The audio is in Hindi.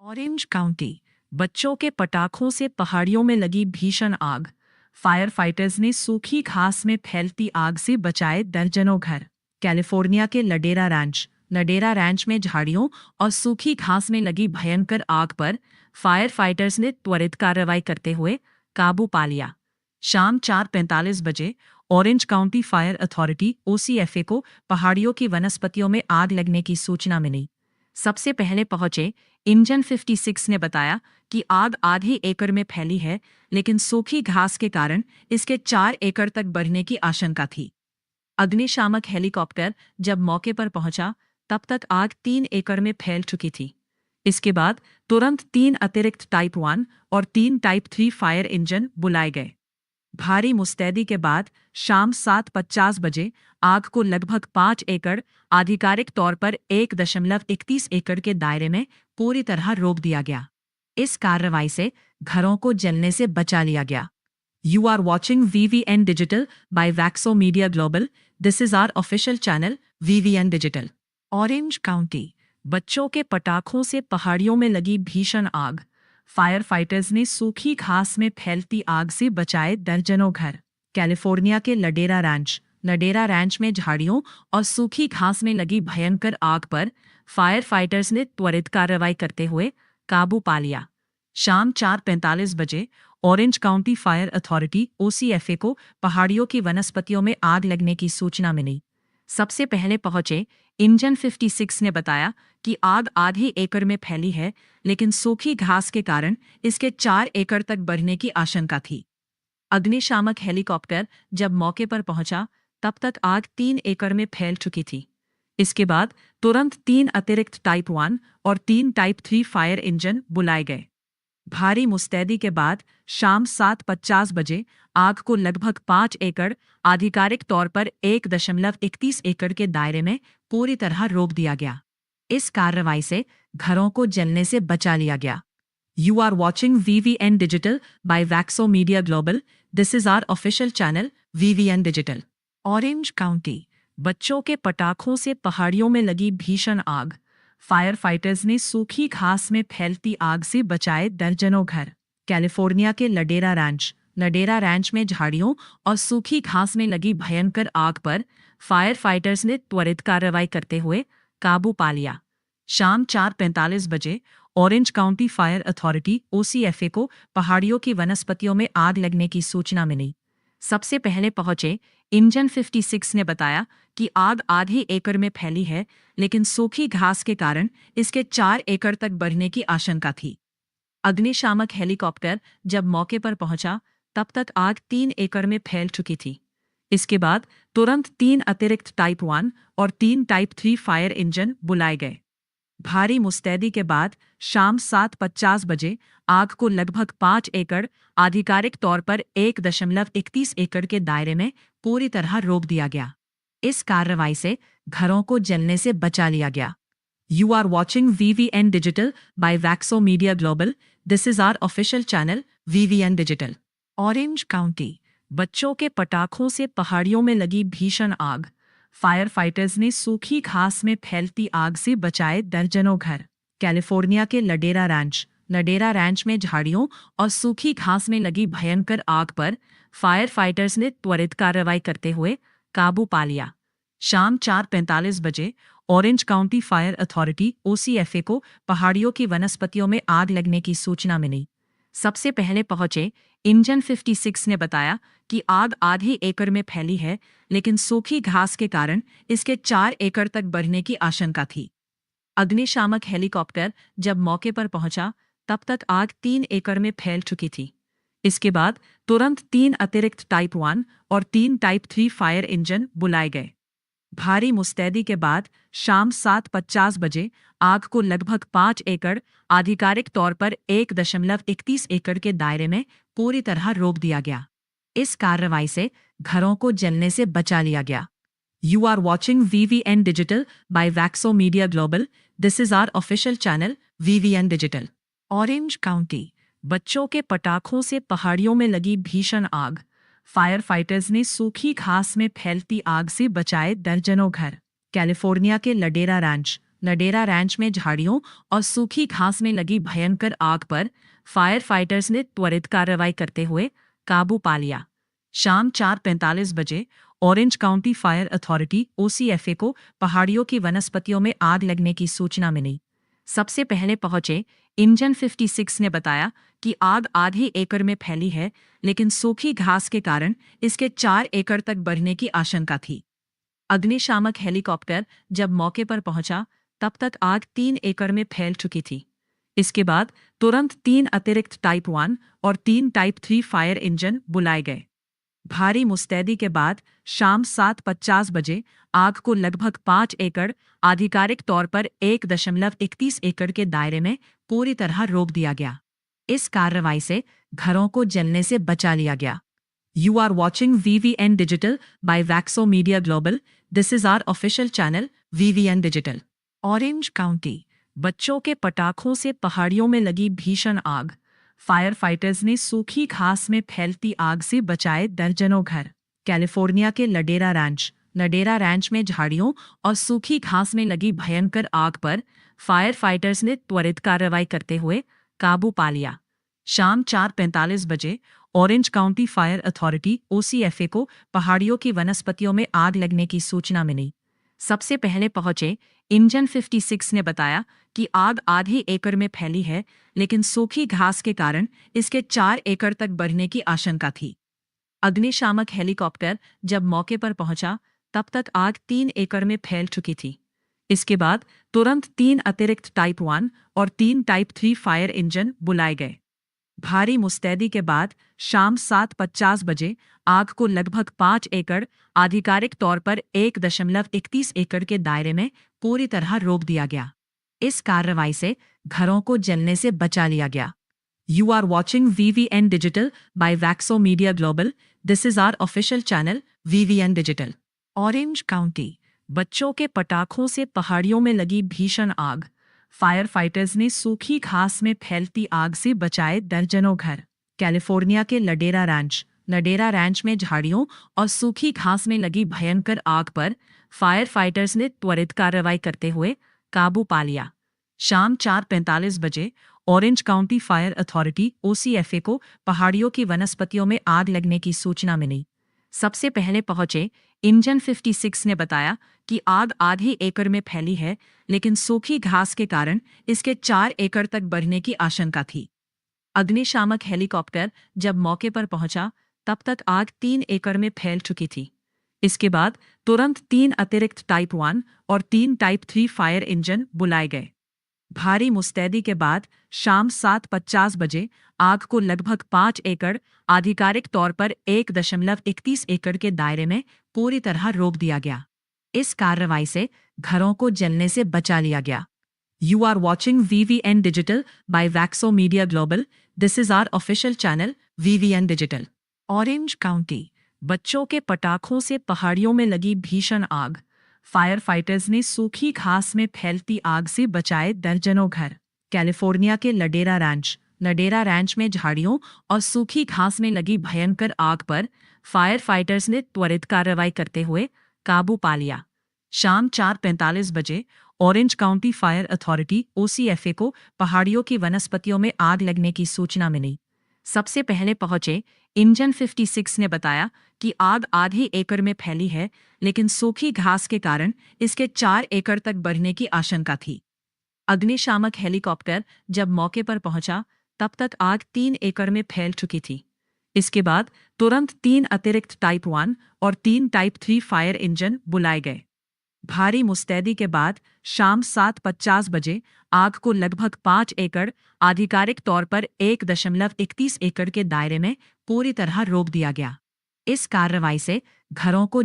ऑरेंज काउंटी, बच्चों के पटाखों से पहाड़ियों में लगी भीषण आग। फायर फाइटर्स ने सूखी घास में फैलती आग से बचाए दर्जनों घर। कैलिफोर्निया के लडेरा रैंच में झाड़ियों और सूखी घास में लगी भयंकर आग पर फायर फाइटर्स ने त्वरित कार्रवाई करते हुए काबू पा लिया। शाम 4:45 बजे orange county fire authority (OCFA) को पहाड़ियों की वनस्पतियों में आग लगने की सूचना मिली। सबसे पहले पहुंचे इंजन 56 ने बताया कि आग आधे एकड़ में फैली है, लेकिन सूखी घास के कारण इसके 4 एकड़ तक बढ़ने की आशंका थी। अग्निशामक हेलीकॉप्टर जब मौके पर पहुंचा, तब तक आग 3 एकड़ में फैल चुकी थी। इसके बाद तुरंत 3 अतिरिक्त टाइप 1 और 3 टाइप 3 फायर इंजन बुलाए गए। भारी मुस्तैदी के बाद शाम 7:50 बजे आग को लगभग 5 एकड़, आधिकारिक तौर पर 1.31 एकड़ के दायरे में पूरी तरह रोक दिया गया। इस कार्रवाई से घरों को जलने से बचा लिया गया। You are watching VVN Digital by Vaxo Media Global. This is our official channel, VVN Digital. Orange county, बच्चों के पटाखों से पहाड़ियों में लगी भीषण आग। फायर फाइटर्स ने सूखी घास में फैलती आग से बचाए दर्जनों घर। कैलिफोर्निया के लडेरा रैंच में झाड़ियों और सूखी घास में लगी भयंकर आग पर फायर फाइटर्स ने त्वरित कार्रवाई करते हुए काबू पा लिया। शाम 4:45 बजे orange county fire authority (OCFA) को पहाड़ियों की वनस्पतियों में आग लगने की सूचना मिली। सबसे पहले पहुंचे इंजन 56 ने बताया कि आग आधे एकड़ में फैली है, लेकिन सूखी घास के कारण इसके 4 एकड़ तक बढ़ने की आशंका थी। अग्निशामक हेलीकॉप्टर जब मौके पर पहुंचा, तब तक आग 3 एकड़ में फैल चुकी थी। इसके बाद तुरंत 3 अतिरिक्त टाइप 1 और 3 टाइप 3 फायर इंजन बुलाए गए। भारी मुस्तैदी के बाद शाम 7:50 बजे आग को लगभग 5 एकड़, आधिकारिक तौर पर 1.31 एकड़ के दायरे में पूरी तरह रोक दिया गया। इस कार्रवाई से घरों को जलने से बचा लिया गया। You are watching VVN Digital by Vaxo Media Global. This is our official channel, VVN Digital. Orange county, बच्चों के पटाखों से पहाड़ियों में लगी भीषण आग। फायर फाइटर्स ने सूखी घास में फैलती आग से बचाए दर्जनों घर। कैलिफोर्निया के लडेरा रैंच में झाड़ियों और सूखी घास में लगी भयंकर आग पर फायर फाइटर्स ने त्वरित कार्रवाई करते हुए काबू पा लिया। शाम 4:45 बजे orange county fire authority (OCFA) को पहाड़ियों की वनस्पतियों में आग लगने की सूचना मिली। सबसे पहले पहुंचे इंजन 56 ने बताया कि आग आधे एकड़ में फैली है, लेकिन सूखी घास के कारण इसके 4 एकड़ तक बढ़ने की आशंका थी। अग्निशामक हेलीकॉप्टर जब मौके पर पहुंचा, तब तक आग 3 एकड़ में फैल चुकी थी। इसके बाद तुरंत 3 अतिरिक्त टाइप 1 और 3 टाइप 3 फायर इंजन बुलाए गए। भारी मुस्तैदी के बाद शाम 7:50 बजे आग को लगभग 5 एकड़, आधिकारिक तौर पर 1.31 एकड़ के दायरे में पूरी तरह रोक दिया गया। इस कार्रवाई से घरों को जलने से बचा लिया गया। You are watching VVN Digital by Vaxo Media Global. This is our official channel, VVN Digital. Orange county, बच्चों के पटाखों से पहाड़ियों में लगी भीषण आग। फायर फाइटर्स ने सूखी घास में फैलती आग से बचाए दर्जनों घर। कैलिफोर्निया के लडेरा रैंच में झाड़ियों और सूखी घास में लगी भयंकर आग पर फायर फाइटर्स ने त्वरित कार्रवाई करते हुए काबू पा लिया। शाम 4:45 बजे orange county fire authority (OCFA) को पहाड़ियों की वनस्पतियों में आग लगने की सूचना मिली। सबसे पहले पहुंचे इंजन 56 ने बताया कि आग आधे एकड़ में फैली है, लेकिन सूखी घास के कारण इसके 4 एकड़ तक बढ़ने की आशंका थी। अग्निशामक हेलीकॉप्टर जब मौके पर पहुंचा, तब तक आग 3 एकड़ में फैल चुकी थी। इसके बाद तुरंत 3 अतिरिक्त टाइप 1 और 3 टाइप 3 फायर इंजन बुलाए गए। भारी मुस्तैदी के बाद शाम 7:50 बजे आग को लगभग 5 एकड़, आधिकारिक तौर पर 1.31 एकड़ के दायरे में पूरी तरह रोक दिया गया। इस कार्रवाई से घरों को जलने से बचा लिया गया। You are watching VVN Digital by Vaxo Media Global. This is our official channel, VVN Digital. Orange county, बच्चों के पटाखों से पहाड़ियों में लगी भीषण आग। फायर फाइटर्स ने सूखी घास में फैलती आग से बचाए दर्जनों घर। कैलिफोर्निया के लडेरा रैंच में झाड़ियों और सूखी घास में लगी भयंकर आग पर फायर फाइटर्स ने त्वरित कार्रवाई करते हुए काबू पा लिया। शाम 4:45 बजे ऑरेंज काउंटी फायर अथॉरिटी (ओसीएफए) को पहाड़ियों की वनस्पतियों में आग लगने की सूचना मिली। सबसे पहले पहुंचे इंजन 56 ने बताया कि आग आधे एकड़ में फैली है, लेकिन सूखी घास के कारण इसके 4 एकड़ तक बढ़ने की आशंका थी। अग्निशामक हेलीकॉप्टर जब मौके पर पहुंचा, तब तक आग 3 एकड़ में फैल चुकी थी। इसके बाद तुरंत 3 अतिरिक्त टाइप 1 और 3 टाइप 3 फायर इंजन बुलाए गए। भारी मुस्तैदी के बाद शाम 7:50 बजे आग को लगभग 5 एकड़, आधिकारिक तौर पर 1.31 एकड़ के दायरे में पूरी तरह रोक दिया गया। इस कार्रवाई से घरों को जलने से बचा लिया गया। You are watching VVN Digital by Vaxo Media Global. This is our official channel, VVN Digital. Orange county, बच्चों के पटाखों से पहाड़ियों में लगी भीषण आग। फायर फाइटर्स ने सूखी घास में फैलती आग से बचाए दर्जनों घर। कैलिफोर्निया के लडेरा रैंच में झाड़ियों और सूखी घास में लगी भयंकर आग पर फायर फाइटर्स ने त्वरित कार्रवाई करते हुए काबू पा लिया। शाम 4:45 बजे ऑरेंज काउंटी फायर अथॉरिटी (ओसीएफए) को पहाड़ियों की वनस्पतियों में आग लगने की सूचना मिली। सबसे पहले पहुंचे इंजन 56 ने बताया कि आग आधे एकड़ में फैली है, लेकिन सूखी घास के कारण इसके 4 एकड़ तक बढ़ने की आशंका थी। अग्निशामक हेलीकॉप्टर जब मौके पर पहुंचा, तब तक आग 3 एकड़ में फैल चुकी थी। इसके बाद तुरंत 3 अतिरिक्त टाइप 1 और 3 टाइप 3 फायर इंजन बुलाए गए। भारी मुस्तैदी के बाद शाम 7:50 बजे आग को लगभग 5 एकड़, आधिकारिक तौर पर 1.31 एकड़ के दायरे में पूरी तरह रोक दिया गया। इस कार्रवाई से घरों को जलने से बचा लिया गया। You are watching VVN Digital by Vaxo Media Global. This is our official channel, VVN Digital. Orange county, बच्चों के पटाखों से पहाड़ियों में लगी भीषण आग। फायर फाइटर्स ने सूखी घास में फैलती आग से बचाए दर्जनों घर। कैलिफोर्निया के लडेरा रैंच में झाड़ियों और सूखी घास में लगी भयंकर आग पर फायर फाइटर्स ने त्वरित कार्रवाई करते हुए काबू पा लिया। शाम 4:45 बजे ऑरेंज काउंटी फायर अथॉरिटी (ओसीएफए) को पहाड़ियों की वनस्पतियों में आग लगने की सूचना मिली। सबसे पहले पहुंचे इंजन 56 ने बताया कि आग आधे एकड़ में फैली है, लेकिन सूखी घास के कारण इसके 4 एकड़ तक बढ़ने की आशंका थी। अग्निशामक हेलीकॉप्टर जब मौके पर पहुंचा, तब तक आग 3 एकड़ में फैल चुकी थी। इसके बाद तुरंत 3 अतिरिक्त टाइप 1 और 3 टाइप 3 फायर इंजन बुलाए गए। भारी मुस्तैदी के बाद शाम 7:50 बजे आग को लगभग 5 एकड़, आधिकारिक तौर पर 1.31 एकड़ के दायरे में पूरी तरह रोक दिया गया। इस कार्रवाई से घरों को जलने से बचा लिया गया। You are watching VVN Digital by Vaxo Media Global. This is our official channel, VVN Digital. Orange county, बच्चों के पटाखों से पहाड़ियों में लगी भीषण आग। फायर फाइटर्स ने सूखी घास में फैलती आग से बचाए दर्जनों घर। कैलिफोर्निया के लडेरा रैंच में झाड़ियों और सूखी घास में लगी भयंकर आग पर फायर फाइटर्स ने त्वरित कार्रवाई करते हुए काबू पा लिया। शाम 4:45 बजे ऑरेंज काउंटी फायर अथॉरिटी (ओसीएफए) को पहाड़ियों की वनस्पतियों में आग लगने की सूचना मिली। सबसे पहले पहुंचे इंजन 56 ने बताया कि आग आधे एकड़ में फैली है, लेकिन सूखी घास के कारण इसके 4 एकड़ तक बढ़ने की आशंका थी। अग्निशामक हेलीकॉप्टर जब मौके पर पहुंचा, तब तक आग 3 एकड़ में फैल चुकी थी। इसके बाद तुरंत 3 अतिरिक्त टाइप 1 और 3 टाइप 3 फायर इंजन बुलाए गए। भारी मुस्तैदी के बाद शाम 7:50 बजे आग को लगभग 5 एकड़, आधिकारिक तौर पर 1.31 एकड़ के दायरे में पूरी तरह रोक दिया गया। इस कार्रवाई से घरों को